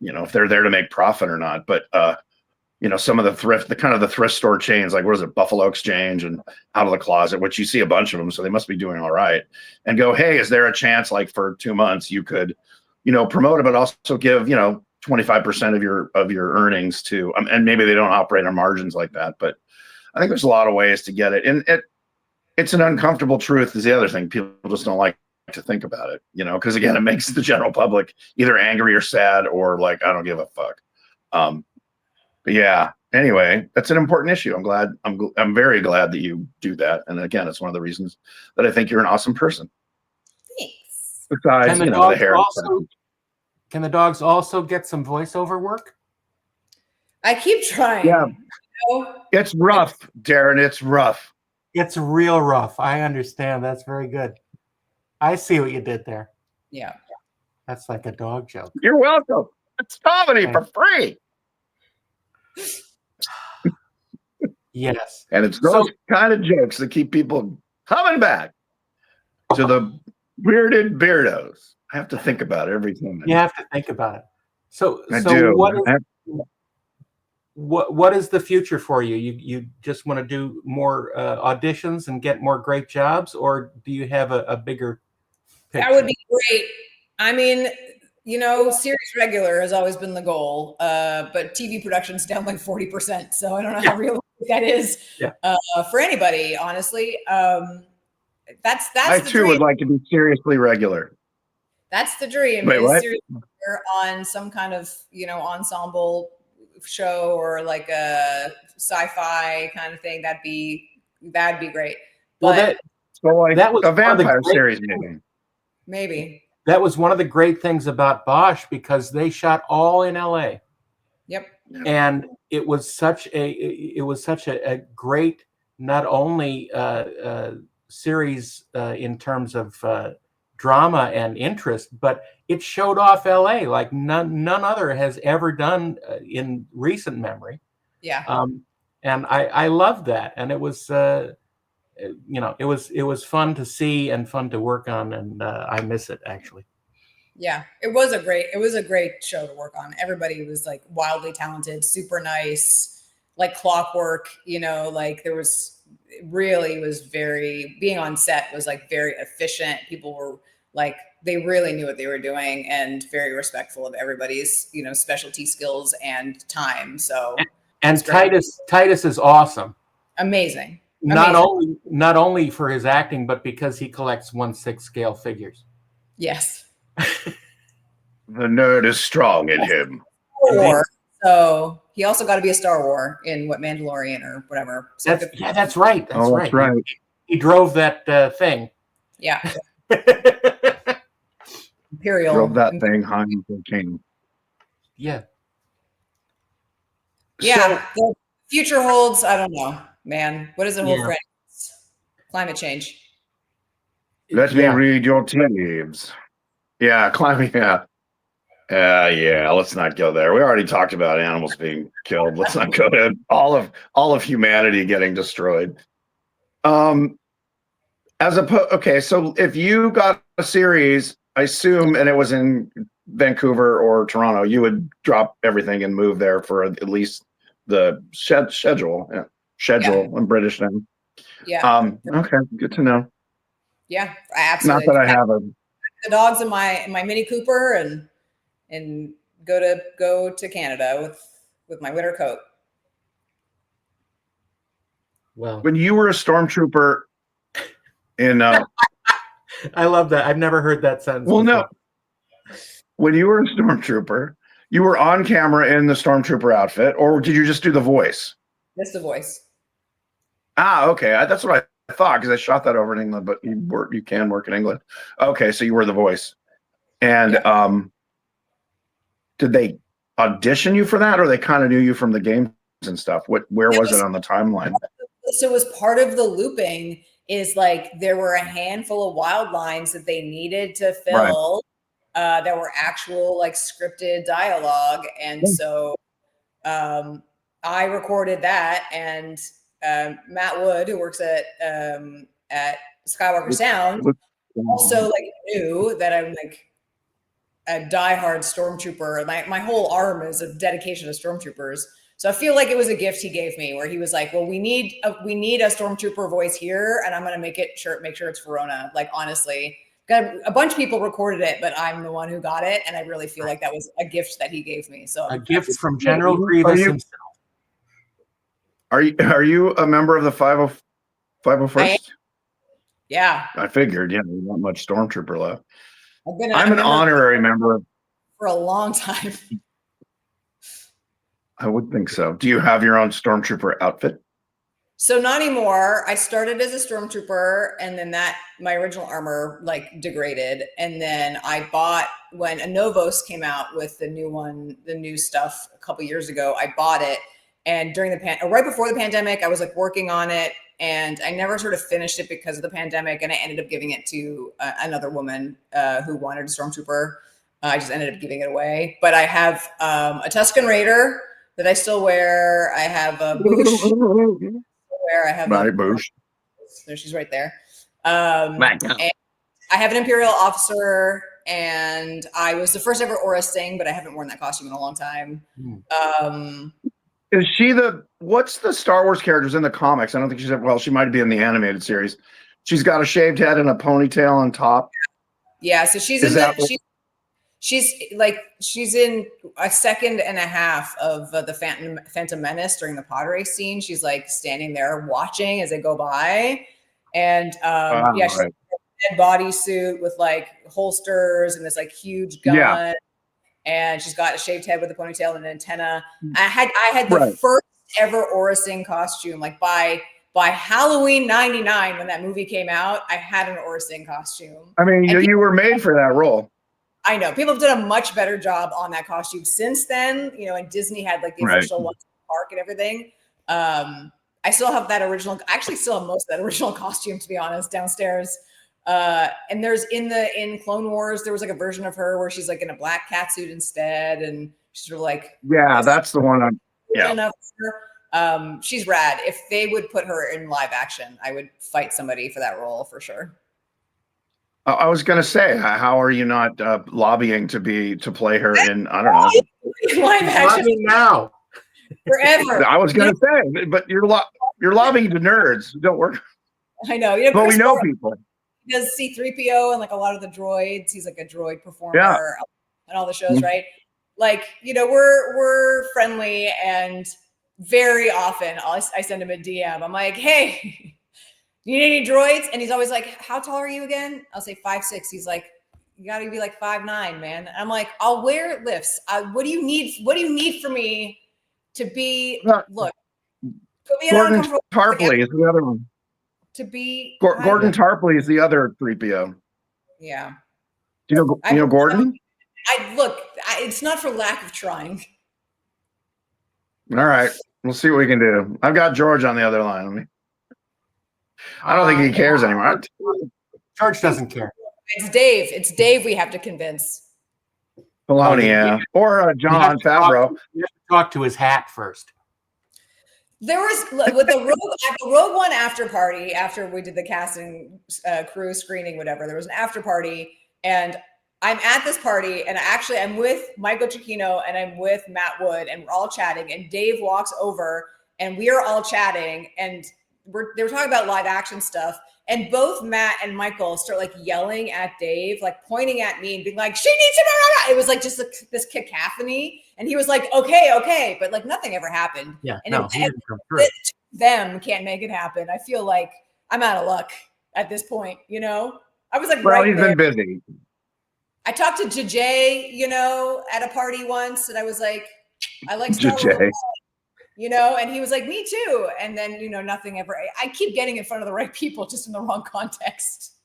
if they're there to make profit or not, but some of the thrift store chains, what is it, Buffalo Exchange and Out of the Closet, which you see a bunch of them, so they must be doing all right. And go, hey, is there a chance for 2 months you could, promote it, but also give 25% of your earnings to, and maybe they don't operate on margins like that, but I think there's a lot of ways to get it. And it's an uncomfortable truth is the other thing. People just don't like to think about it, because again, it makes the general public either angry or sad or I don't give a fuck. But yeah, anyway, that's an important issue. I'm very glad that you do that. And again, it's one of the reasons that I think you're an awesome person. Thanks. Besides, the hair. Can the dogs also get some voiceover work? I keep trying. Yeah. It's rough, Darren. It's rough. It's real rough. I understand. That's very good. I see what you did there. Yeah. That's like a dog joke. You're welcome. It's comedy for free. Yes. And it's those kind of jokes that keep people coming back to the weirded Beardos. I have to think about it every time. You have to think about it. So what is the future for you? You just want to do more auditions and get more great jobs, or do you have a bigger picture? That would be great. I mean, series regular has always been the goal, but TV production's down 40%. So I don't know how realistic that is for anybody, honestly. That's I too would like to be seriously regular. That's the dream. Wait, what? On some kind of ensemble show or a sci-fi kind of thing. That'd be great. But that was a vampire series, maybe. That was one of the great things about Bosch, because they shot all in LA. Yep. and it was such a great, not only series in terms of drama and interest, but it showed off LA like none other has ever done in recent memory. Yeah. And I loved that, and it was it was fun to see and fun to work on, and I miss it actually. Yeah, it was a great show to work on. Everybody was like wildly talented, super nice, like clockwork, like there was, it really was very, being on set was like very efficient. People were like, they really knew what they were doing and very respectful of everybody's, specialty skills and time. So, and Titus is awesome. Amazing. Not only for his acting, but because he collects 1/6 scale figures. Yes. The nerd is strong in him. War. So he also got to be a Star Wars in Mandalorian or whatever. So that's right. That's right. He drove that thing. Yeah. Imperial. Drove that thing high and king. Yeah. Yeah. So, the future holds, I don't know, man. What does it hold for climate change? Let me read your tea leaves. Yeah, climate. Yeah. Let's not go there. We already talked about animals being killed. Let's not go to all of humanity getting destroyed. Okay, so if you got a series, I assume, and it was in Vancouver or Toronto, you would drop everything and move there for at least the schedule. In British name. Yeah. Okay, good to know. Yeah, absolutely. Not that I have the dogs in my Mini Cooper and go to Canada with my winter coat. Well, when you were a stormtrooper in I love that. I've never heard that sentence. Well, before. no. When you were a stormtrooper, you were on camera in the stormtrooper outfit, or did you just do the voice? Just the voice. Okay. That's what I thought, because I shot that over in England, but you can work in England. Okay, so you were the voice. And did they audition you for that, or they kind of knew you from the games and stuff? Where was it on the timeline? So it was part of the looping, is like there were a handful of wild lines that they needed to fill. Right. That were actual like scripted dialogue. And so I recorded that, and Matt Wood, who works at Skywalker Sound, also like knew that I'm like a diehard stormtrooper. My whole arm is a dedication to stormtroopers. So I feel like it was a gift he gave me, where he was like, well, we need a stormtrooper voice here, and I'm going to make sure it's Verona. Like, honestly, a bunch of people recorded it, but I'm the one who got it. And I really feel like that was a gift that he gave me. So a gift from General Grievous himself. Are you a member of the 501st? Yeah. I figured, there's not much stormtrooper left. I'm an honorary member for a long time. I would think so. Do you have your own stormtrooper outfit? So not anymore. I started as a stormtrooper, and then my original armor like degraded. And then I bought, when Anovos came out with the new stuff a couple years ago, I bought it. And during right before the pandemic, I was like working on it, and I never sort of finished it because of the pandemic. And I ended up giving it to another woman who wanted a stormtrooper. I just ended up giving it away. But I have a Tusken Raider that I still wear. I have a Boosh. I have Boosh. There, she's right there. And I have an Imperial officer, and I was the first ever Aura Sting, but I haven't worn that costume in a long time. Is she what's the Star Wars characters in the comics? I don't think she might be in the animated series. She's got a shaved head and a ponytail on top. Yeah, so she's she's in a second and a half of the Phantom Menace during the pod race scene. She's like standing there watching as they go by, and she's in a dead bodysuit with like holsters and this like huge gun. Yeah. And she's got a shaved head with a ponytail and an antenna. I had the first ever Aura Singh costume. Like by Halloween '99, when that movie came out, I had an Aura Singh costume. I mean, you were made for that role. I know people have done a much better job on that costume since then, and Disney had like the Right. official ones in the park and everything. I still have that original. I actually still have most of that original costume, to be honest, downstairs. And there's in Clone Wars, there was like a version of her where she's like in a black catsuit instead, and she's sort of like, yeah, that's the one. She's rad. If they would put her in live action, I would fight somebody for that role for sure. I was going to say, how are you not lobbying to play her in? I don't know. Live action now. Forever. I was going to say, but you're lobbying to nerds who don't work. I know. But we know people. He does C-3PO and like a lot of the droids. He's like a droid performer on all the shows, right? Like, we're friendly, and very often I send him a DM. I'm like, hey, you need any droids? And he's always like, how tall are you again? I'll say 5'6". He's like, you got to be like 5'9", man. And I'm like, I'll wear lifts. What do you need? What do you need for me to be? Look, put me in Gordon Tarpley is the other one. To be Gordon Tarpley is the other 3PO. Yeah. Do you know Gordon? It's not for lack of trying. All right. We'll see what we can do. I've got George on the other line. I don't think he cares anymore. George doesn't care. It's Dave. It's Dave we have to convince. Filoni, yeah. Or John Favreau. You have to talk to his hat first. There was with the Rogue One after party after we did the casting crew screening, whatever. There was an after party, and I'm at this party, and I'm with Michael Giacchino and I'm with Matt Wood, and we're all chatting. And Dave walks over, and we are all chatting, and they were talking about live action stuff. And both Matt and Michael start like yelling at Dave, like pointing at me and being like, "She needs to." It was like just this cacophony, and he was like, "Okay," but like nothing ever happened. Yeah, and he didn't come through. Them can't make it happen. I feel like I'm out of luck at this point. I was like, well, he's been busy. I talked to JJ, at a party once, and I was like, I like Star Wars. And he was like, me too. And then, nothing ever. I keep getting in front of the right people, just in the wrong context.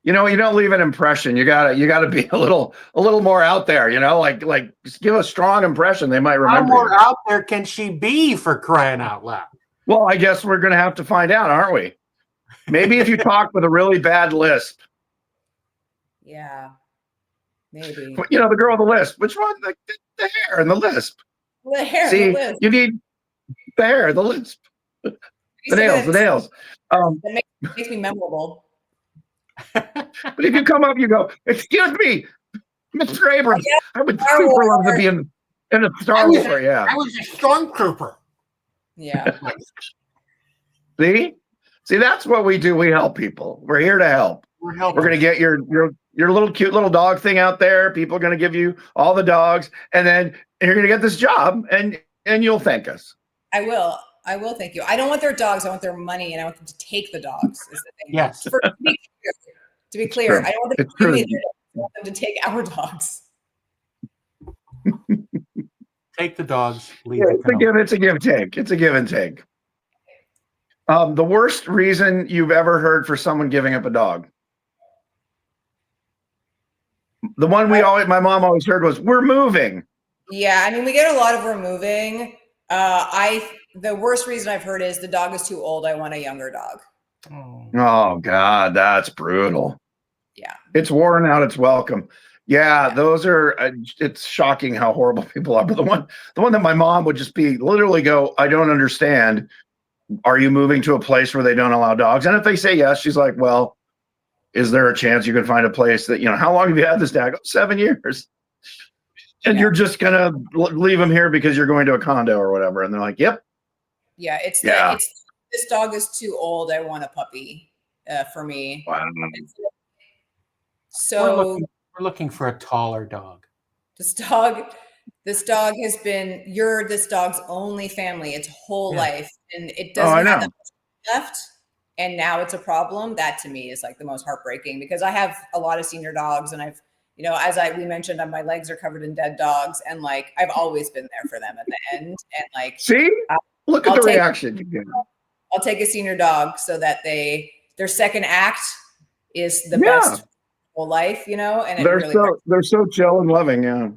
You don't leave an impression. You gotta be a little more out there. Like just give a strong impression. They might remember. How more out there can she be, for crying out loud? Well, I guess we're gonna have to find out, aren't we? Maybe if you talk with a really bad lisp. Yeah, maybe. The girl with the lisp. Which one? The hair and the lisp. The hair. See, the lisp. You need the hair, the lisp, the nails. That makes me memorable. But if you come up, you go, "Excuse me, Mr. Abrams, I would super love to be in a Star Wars." Yeah, I was a stormtrooper. Yeah. See, that's what we do. We help people. We're here to help. We're going to get your little cute little dog thing out there. People are going to give you all the dogs, and then you're going to get this job, and you'll thank us. I will thank you. I don't want their dogs. I want their money, and I want them to take the dogs. Is the thing. Yes. To be clear, I don't want them to give me their dogs. I want them to take our dogs. Take the dogs. Leave It's a give take. It's a give and take. The worst reason you've ever heard for someone giving up a dog. The one my mom always heard was, "We're moving." Yeah, I mean, we get a lot of "we're moving." The worst reason I've heard is the dog is too old. I want a younger dog. Oh God, that's brutal. Yeah, it's worn out its welcome. Yeah, those are. It's shocking how horrible people are. But the one that my mom would just literally go, "I don't understand. Are you moving to a place where they don't allow dogs?" And if they say yes, she's like, "Well, is there a chance you can find a place that, how long have you had this dog?" 7 years. And you're just going to leave them here because you're going to a condo or whatever. And they're like, "Yep." Yeah. It's this dog is too old. I want a puppy for me. Wow. So we're looking for a taller dog. This dog has been this dog's only family its whole life, and it doesn't have that much left. And now it's a problem. That to me is like the most heartbreaking, because I have a lot of senior dogs, and I've, as we mentioned, my legs are covered in dead dogs, and like I've always been there for them at the end. And like, see, look at the reaction you get. I'll take a senior dog so that their second act is the best whole life, you know, and they're so chill and loving. Yeah.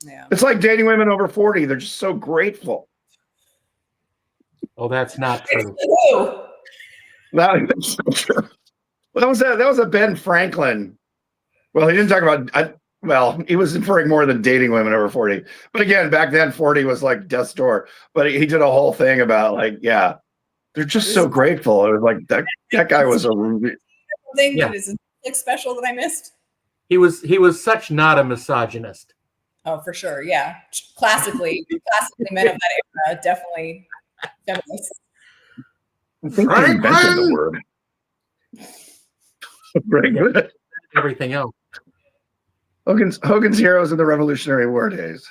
Yeah. It's like dating women over 40. They're just so grateful. Oh, that's not true. That's so true. That was a Ben Franklin. Well, he didn't talk about. He was referring more than dating women over 40. But again, back then 40 was like death's door. But he did a whole thing about like, yeah, they're just so grateful. It was like that guy was a thing that is like special that I missed. He was such not a misogynist. Oh, for sure. Yeah. Classically men of that era, definitely. I think they invented the word. Very good. Everything else. Hogan's Heroes in the Revolutionary War days.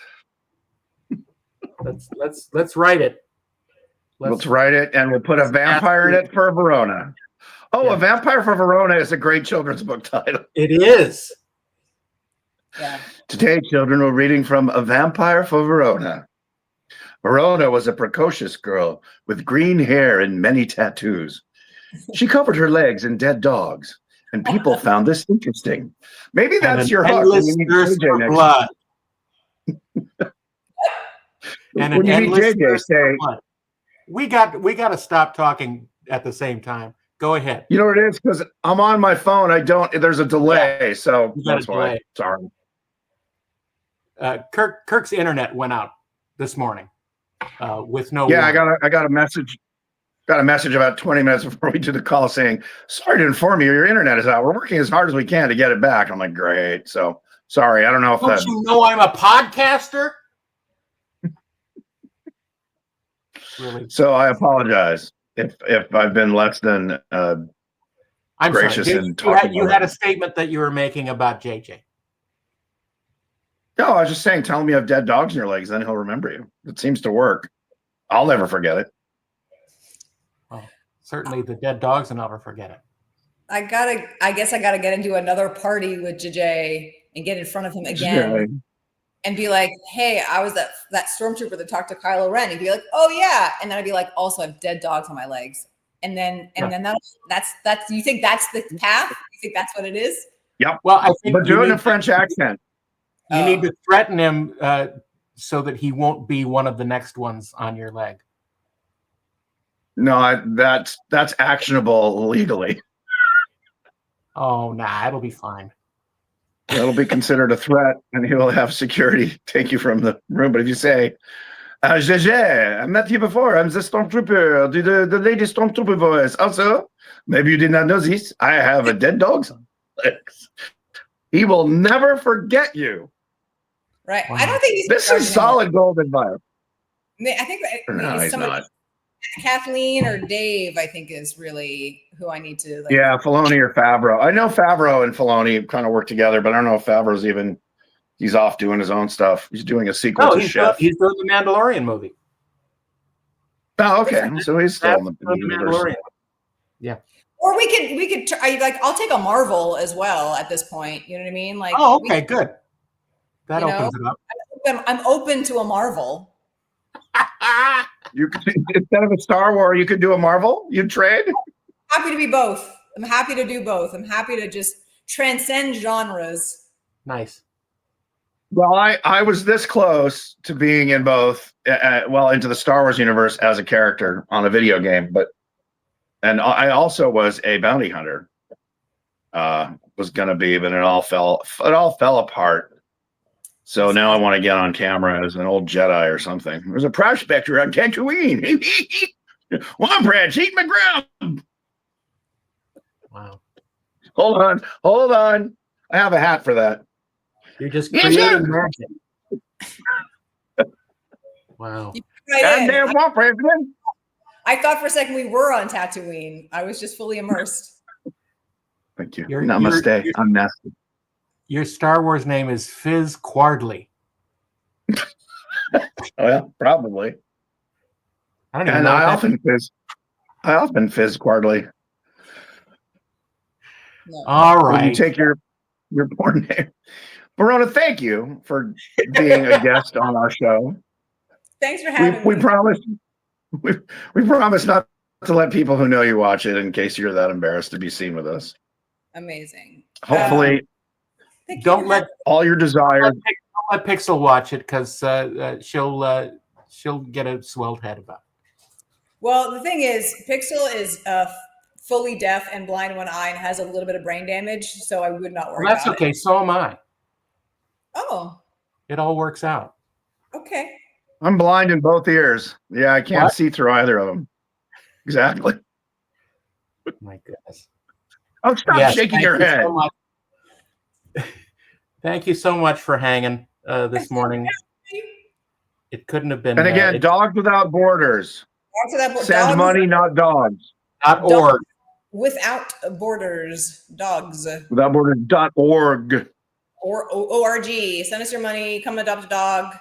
Let's write it. Let's write it, and we'll put a vampire in it for Verona. Oh, yeah. A Vampire for Verona is a great children's book title. It is. Yeah. Today, children were reading from A Vampire for Verona. Verona was a precocious girl with green hair and many tattoos. She covered her legs in dead dogs, and people found this interesting. Maybe that's your hook. When you meet JJ next blood. And when you meet JJ, say, we got to stop talking at the same time. Go ahead. You know what it is? Because I'm on my phone. There's a delay, so that's why. Sorry. Kirk's internet went out this morning with no. Yeah, I got a message. Got a message about 20 minutes before we do the call saying, "Sorry to inform you, your internet is out. We're working as hard as we can to get it back." I'm like, "Great." So sorry. I don't know if Don't you know I'm a podcaster? Really? So I apologize if I've been less than I'm gracious sorry. in talking. You had a statement that you were making about JJ. No, I was just saying, tell him you have dead dogs in your legs, then he'll remember you. It seems to work. I'll never forget it. Well, certainly the dead dogs will never forget it. I guess I gotta get into another party with JJ and get in front of him again and be like, "Hey, I was that stormtrooper that talked to Kylo Ren." And be like, "Oh yeah," and then I'd be like, "Also, I have dead dogs on my legs." And then that's. You think that's the path? You think that's what it is? Yep. Well, I think but do it in a French accent. You need to threaten him so that he won't be one of the next ones on your leg. No, that's actionable legally. Oh, nah, it'll be fine. That'll be considered a threat, and he will have security take you from the room. But if you say, JJ, I met you before. I'm the stormtrooper, the lady stormtrooper voice. Also, maybe you did not know this. I have a dead dog's legs. He will never forget you. Right. Wow. I don't think this is solid gold advice. I think no, he's not. Kathleen or Dave, I think, is really who I need to. Yeah, Filoni or Favreau. I know Favreau and Filoni kind of work together, but I don't know if Favreau's he's off doing his own stuff. He's doing a sequel to Chef. He's doing the Mandalorian movie. Oh, okay. So he's still in the Mandalorian. Yeah. Or we could I'll take a Marvel as well at this point. You know what I mean? Like, oh, okay, good. That opens it up. I'm open to a Marvel. You could, instead of a Star Wars, you could do a Marvel. You'd trade. Happy to be both. I'm happy to do both. I'm happy to just transcend genres. Nice. Well, I was this close to being in both. Into the Star Wars universe as a character on a video game, and I also was a bounty hunter. Was gonna be, but it all fell apart. So now I want to get on camera as an old Jedi or something. There's a prospector on Tatooine. Womprats eat my ground. Wow. Hold on. I have a hat for that. You're just creating magic. Wow. I thought for a second we were on Tatooine. I was just fully immersed. Thank you. Namaste. I'm nasty. Your Star Wars name is Fizz Quardley. Well, probably. I don't even know. I often fizz Quardley. No. All right. When you take your poor name. Verona, thank you for being a guest on our show. Thanks for having me. We promise not to let people who know you watch it in case you're that embarrassed to be seen with us. Amazing. Hopefully Don't let all your desires. don't let Pixel watch it because she'll get a swelled head about it. Well, the thing is, Pixel is fully deaf and blind in one eye and has a little bit of brain damage, so I would not worry That's about okay. it. So am I. Oh, It all works out. okay. I'm blind in both ears. Yeah, I can't see through either of them. Exactly. My goodness. Oh, stop shaking your head. Thank you so much for hanging this morning. It couldn't have been. And again, Dogs Without Borders. Send money, not dogs. .org. Without Borders, dogs. Without Borders.org. Or ORG. Send us your money. Come adopt a dog.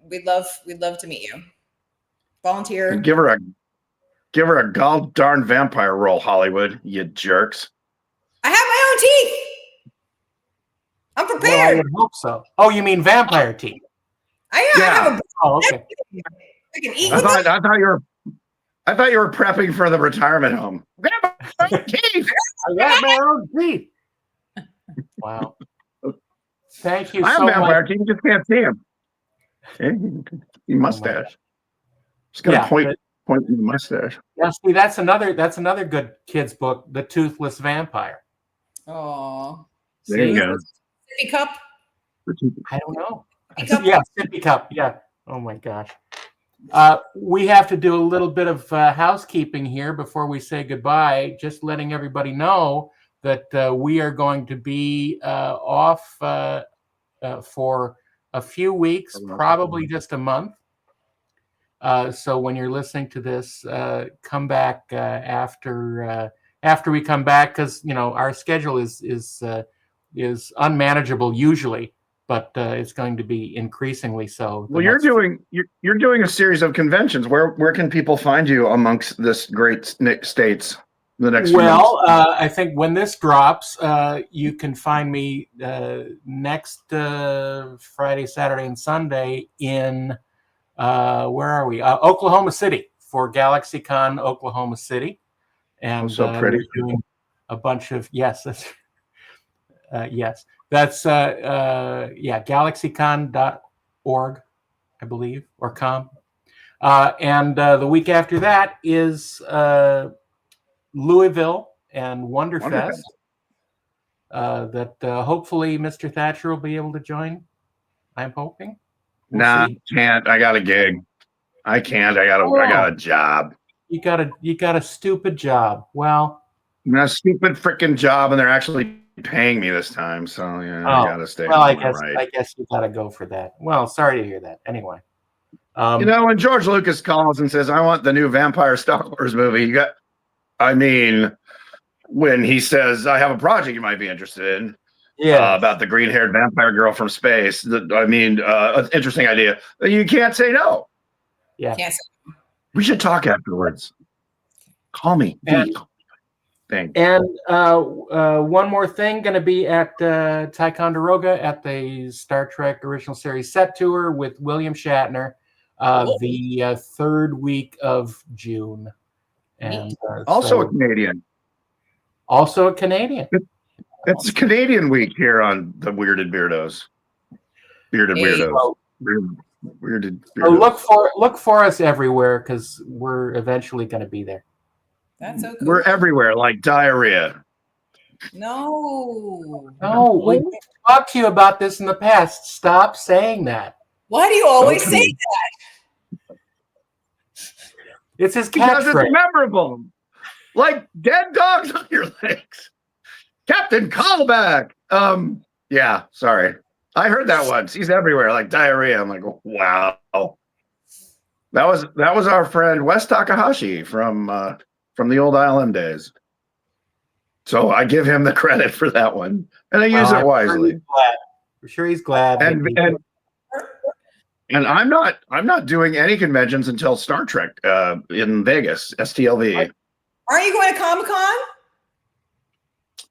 We'd love to meet you. Volunteer. And give her a god darn vampire role, Hollywood, you jerks. I have my own teeth. I'm prepared. Well, I would hope so. Oh, you mean vampire teeth? I have a. Oh, okay. I can eat. I thought you were prepping for the retirement home. Vampire teeth. I got my own teeth. Wow. Thank you I have so vampire much. teeth. You just can't see him. Mustache. Just gonna point in the mustache. Yeah, see, that's another good kids book, The Toothless Vampire. Oh. There you go. Sippy cup. I don't know. Sippy cup? Yeah, sippy cup. Yeah. Oh my gosh. We have to do a little bit of housekeeping here before we say goodbye. Just letting everybody know that we are going to be off for a few weeks, probably just a month. So when you're listening to this, come back after we come back, because our schedule is unmanageable usually, but it's going to be increasingly so. Well, you're doing a series of conventions. Where can people find you amongst this great states? The next I think when this drops, you can find me next Friday, Saturday, and Sunday in where are we? Oklahoma City for GalaxyCon Oklahoma City, and so pretty. we're doing a bunch of that's GalaxyCon.org, I believe, or com, and the week after that is Louisville and Wonderfest. That hopefully Mr. Thatcher will be able to join. I'm hoping. We'll see. Can't. I got a gig. I can't. I got a job. You got a stupid job. Well, I got a stupid freaking job, and they're actually paying me this time. So yeah, I gotta stay. Well, I guess you gotta go for that. Well, sorry to hear that. Anyway, when George Lucas calls and says, "I want the new vampire Star Wars movie," when he says, "I have a project you might be interested in." Yeah, about the green-haired vampire girl from space. An interesting idea. You can't say no. Yeah, we should talk afterwards. Call me. And one more thing, going to be at Ticonderoga at the Star Trek Original Series set tour with William Shatner, the third week of June, and also a Canadian. Also a Canadian. It's Canadian week here on the Weirded Beardos. Bearded Weirdos. Weirded Beardos. Look for us everywhere, because we're eventually going to be there. That's so cool. We're everywhere, like diarrhea. No. We've talked to you about this in the past. Stop saying that. Why do you always say that? It's his catchphrase. Because it's memorable. Like dead dogs on your legs. Captain Callback. Yeah, sorry. I heard that once. He's everywhere, like diarrhea. I'm like, wow. That was our friend Wes Takahashi from the old ILM days. So I give him the credit for that one, and I use it wisely. I'm sure he's glad. And I'm not doing any conventions until Star Trek in Vegas, STLV. Aren't you going to Comic-Con?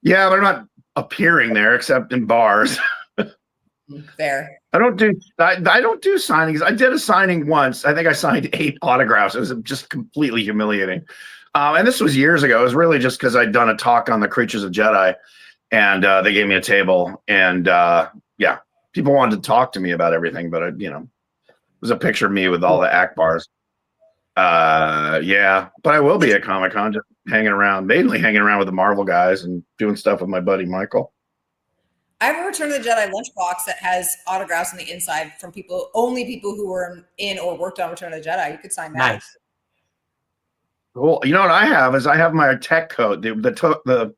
Yeah, but I'm not appearing there except in bars. Fair. I don't do signings. I did a signing once. I think I signed 8 autographs. It was just completely humiliating. And this was years ago. It was really just because I'd done a talk on the Creatures of Jedi. and they gave me a table, and yeah, people wanted to talk to me about everything, but it was a picture of me with all the Akbars. Yeah, but I will be at Comic-Con, just mainly hanging around with the Marvel guys and doing stuff with my buddy Michael. I have a Return of the Jedi lunchbox that has autographs on the inside from only people who were in or worked on Return of the Jedi. You could sign that. Nice. Cool. You know what I have my tech coat, the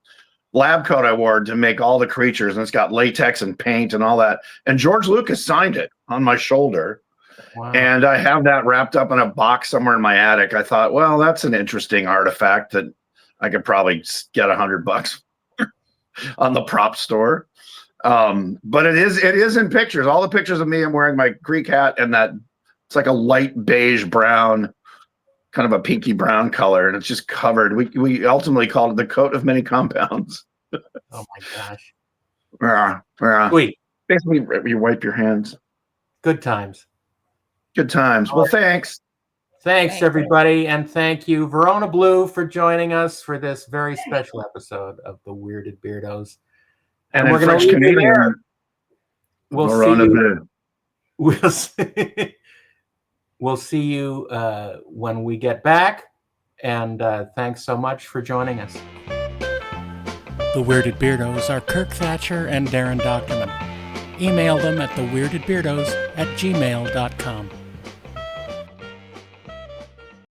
lab coat I wore to make all the creatures, and it's got latex and paint and all that. And George Lucas signed it on my shoulder. Wow. And I have that wrapped up in a box somewhere in my attic. I thought, well, that's an interesting artifact that I could probably get $100 on the prop store. But it is in pictures. All the pictures of me, I'm wearing my Greek hat, and it's like a light beige brown, kind of a pinky brown color, and it's just covered. We ultimately called it the coat of many compounds. Oh my gosh. Yeah. Sweet. Basically, you wipe your hands. Good times. Good times. Well, thanks. Thanks, everybody. And thank you, Verona Blue, for joining us for this very special episode of the Weirded Beardos. And we're going to leave it there. We'll Verona see you. Blue. We'll see. We'll see you when we get back. And thanks so much for joining us. The Weirded Beardos are Kirk Thatcher and Darren Doctorman. Email them at theweirdedbeardos@gmail.com.